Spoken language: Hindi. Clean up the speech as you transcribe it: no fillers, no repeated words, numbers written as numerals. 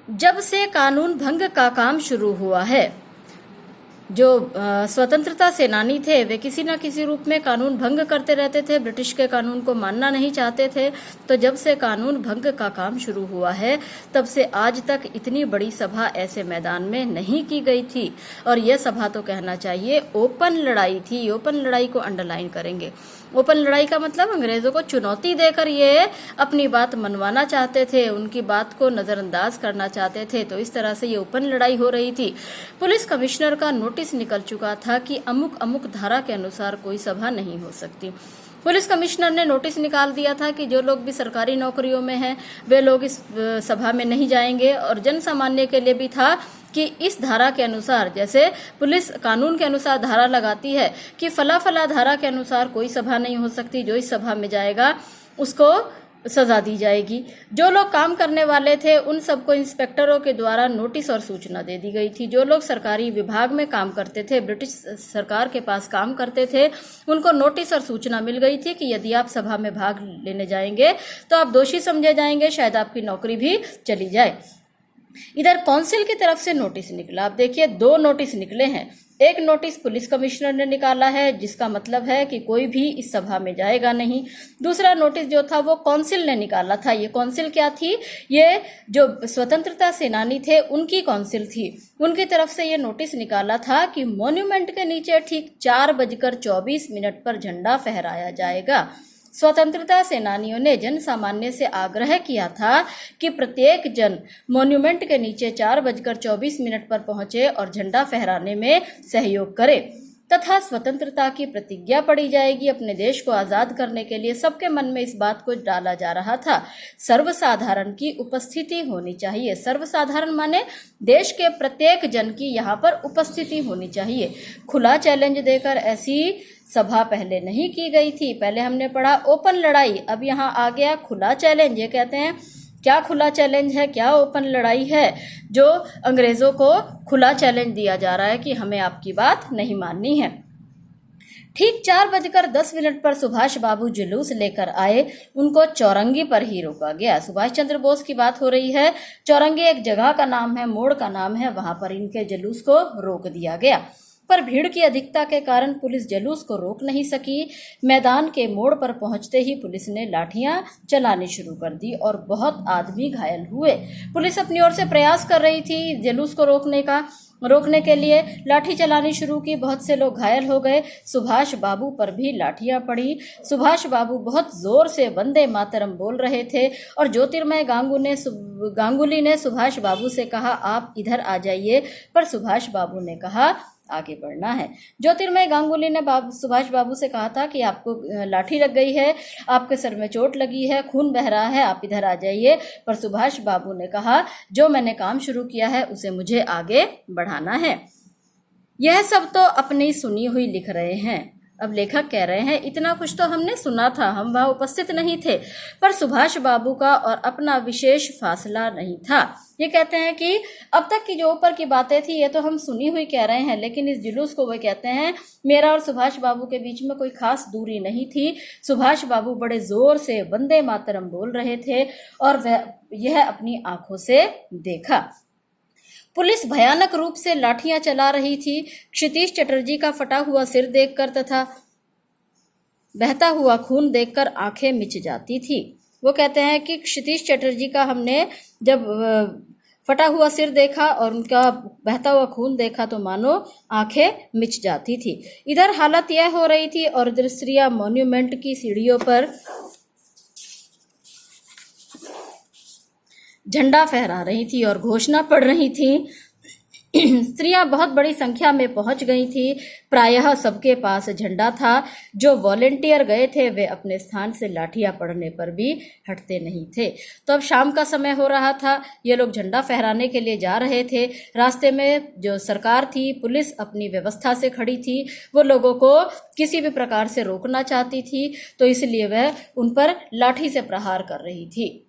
जब से कानून भंग का काम शुरू हुआ है, जो स्वतंत्रता सेनानी थे वे किसी न किसी रूप में कानून भंग करते रहते थे, ब्रिटिश के कानून को मानना नहीं चाहते थे। तो जब से कानून भंग का काम शुरू हुआ है तब से आज तक इतनी बड़ी सभा ऐसे मैदान में नहीं की गई थी। और यह सभा तो कहना चाहिए ओपन लड़ाई थी। ओपन लड़ाई को अंडरलाइन करेंगे। ओपन लड़ाई का मतलब अंग्रेजों को चुनौती देकर ये अपनी बात मनवाना चाहते थे, उनकी बात को नजरअंदाज करना चाहते थे। तो इस तरह से ये ओपन लड़ाई हो रही थी। पुलिस कमिश्नर का नोटिस निकल चुका था कि अमुक अमुक धारा के अनुसार कोई सभा नहीं हो सकती। पुलिस कमिश्नर ने नोटिस निकाल दिया था कि जो लोग भी सरकारी नौकरियों में हैं वे लोग इस सभा में नहीं जाएंगे। और जन सामान्य के लिए भी था कि इस धारा के अनुसार, जैसे पुलिस कानून के अनुसार धारा लगाती है कि फला फला धारा के अनुसार कोई सभा नहीं हो सकती, जो इस सभा में जाएगा उसको सजा दी जाएगी। जो लोग काम करने वाले थे उन सबको इंस्पेक्टरों के द्वारा नोटिस और सूचना दे दी गई थी। जो लोग सरकारी विभाग में काम करते थे, ब्रिटिश सरकार के पास काम करते थे, उनको नोटिस और सूचना मिल गई थी कि यदि आप सभा में भाग लेने जाएंगे तो आप दोषी समझे जाएंगे, शायद आपकी नौकरी भी चली जाए। इधर काउंसिल की तरफ से नोटिस निकला। आप देखिए, 2 नोटिस निकले हैं। एक नोटिस पुलिस कमिश्नर ने निकाला है जिसका मतलब है कि कोई भी इस सभा में जाएगा नहीं। दूसरा नोटिस जो था वो काउंसिल ने निकाला था। ये काउंसिल क्या थी? ये जो स्वतंत्रता सेनानी थे उनकी काउंसिल थी। उनकी तरफ से ये नोटिस निकाला था कि मॉन्यूमेंट के नीचे ठीक 4:24 पर झंडा फहराया जाएगा। स्वतंत्रता सेनानियों ने जन सामान्य से आग्रह किया था कि प्रत्येक जन मॉन्यूमेंट के नीचे 4:24 पर पहुंचे और झंडा फहराने में सहयोग करे तथा स्वतंत्रता की प्रतिज्ञा पढ़ी जाएगी। अपने देश को आजाद करने के लिए सबके मन में इस बात को डाला जा रहा था, सर्वसाधारण की उपस्थिति होनी चाहिए। सर्वसाधारण माने देश के प्रत्येक जन की यहाँ पर उपस्थिति होनी चाहिए। खुला चैलेंज देकर ऐसी सभा पहले नहीं की गई थी। पहले हमने पढ़ा ओपन लड़ाई, अब यहाँ आ गया खुला चैलेंज। ये कहते हैं क्या खुला चैलेंज है, क्या ओपन लड़ाई है, जो अंग्रेजों को खुला चैलेंज दिया जा रहा है कि हमें आपकी बात नहीं माननी है। ठीक 4:10 पर सुभाष बाबू जुलूस लेकर आए। उनको चौरंगी पर ही रोका गया। सुभाष चंद्र बोस की बात हो रही है। चौरंगी एक जगह का नाम है, मोड़ का नाम है, वहां पर इनके जुलूस को रोक दिया गया। पर भीड़ की अधिकता के कारण पुलिस जुलूस को रोक नहीं सकी। मैदान के मोड़ पर पहुंचते ही पुलिस ने लाठियां चलानी शुरू कर दी और बहुत आदमी घायल हुए। पुलिस अपनी ओर से प्रयास कर रही थी जुलूस को रोकने के लिए, लाठी चलानी शुरू की। बहुत से लोग घायल हो गए। सुभाष बाबू पर भी लाठियां पड़ी। सुभाष बाबू बहुत जोर से वंदे मातरम बोल रहे थे और ज्योतिर्मय गांगुली ने सुभाष बाबू से कहा आप इधर आ जाइए, पर सुभाष बाबू ने कहा आगे बढ़ना है। ज्योतिर्मय गांगुली ने सुभाष बाबू से कहा था कि आपको लाठी लग गई है, आपके सर में चोट लगी है, खून बह रहा है, आप इधर आ जाइए। पर सुभाष बाबू ने कहा जो मैंने काम शुरू किया है उसे मुझे आगे बढ़ाना है। यह सब तो अपनी सुनी हुई लिख रहे हैं। अब लेखक कह रहे हैं इतना कुछ तो हमने सुना था, हम वहां उपस्थित नहीं थे, पर सुभाष बाबू का और अपना विशेष फासला नहीं था। ये कहते हैं कि अब तक की जो ऊपर की बातें थी ये तो हम सुनी हुई कह रहे हैं, लेकिन इस जुलूस को वे कहते हैं मेरा और सुभाष बाबू के बीच में कोई खास दूरी नहीं थी। सुभाष बाबू बड़े जोर से वंदे मातरम बोल रहे थे और वह यह अपनी आंखों से देखा। पुलिस भयानक रूप से लाठियां चला रही थी। क्षितिज चटर्जी का फटा हुआ सिर देखकर तथा बहता हुआ खून देखकर आंखें मिच जाती थी। वो कहते हैं कि क्षितिज चटर्जी का हमने जब फटा हुआ सिर देखा और उनका बहता हुआ खून देखा तो मानो आंखें मिच जाती थी। इधर हालत यह हो रही थी और इधर स्त्रियां मॉन्यूमेंट की सीढ़ियों पर झंडा फहरा रही थी और घोषणा पढ़ रही थी। स्त्रियां बहुत बड़ी संख्या में पहुंच गई थी। प्रायः सबके पास झंडा था। जो वॉलेंटियर गए थे वे अपने स्थान से लाठियां पड़ने पर भी हटते नहीं थे। तो अब शाम का समय हो रहा था। ये लोग झंडा फहराने के लिए जा रहे थे। रास्ते में जो सरकार थी, पुलिस अपनी व्यवस्था से खड़ी थी, वो लोगों को किसी भी प्रकार से रोकना चाहती थी, तो इसलिए वह उन पर लाठी से प्रहार कर रही थी।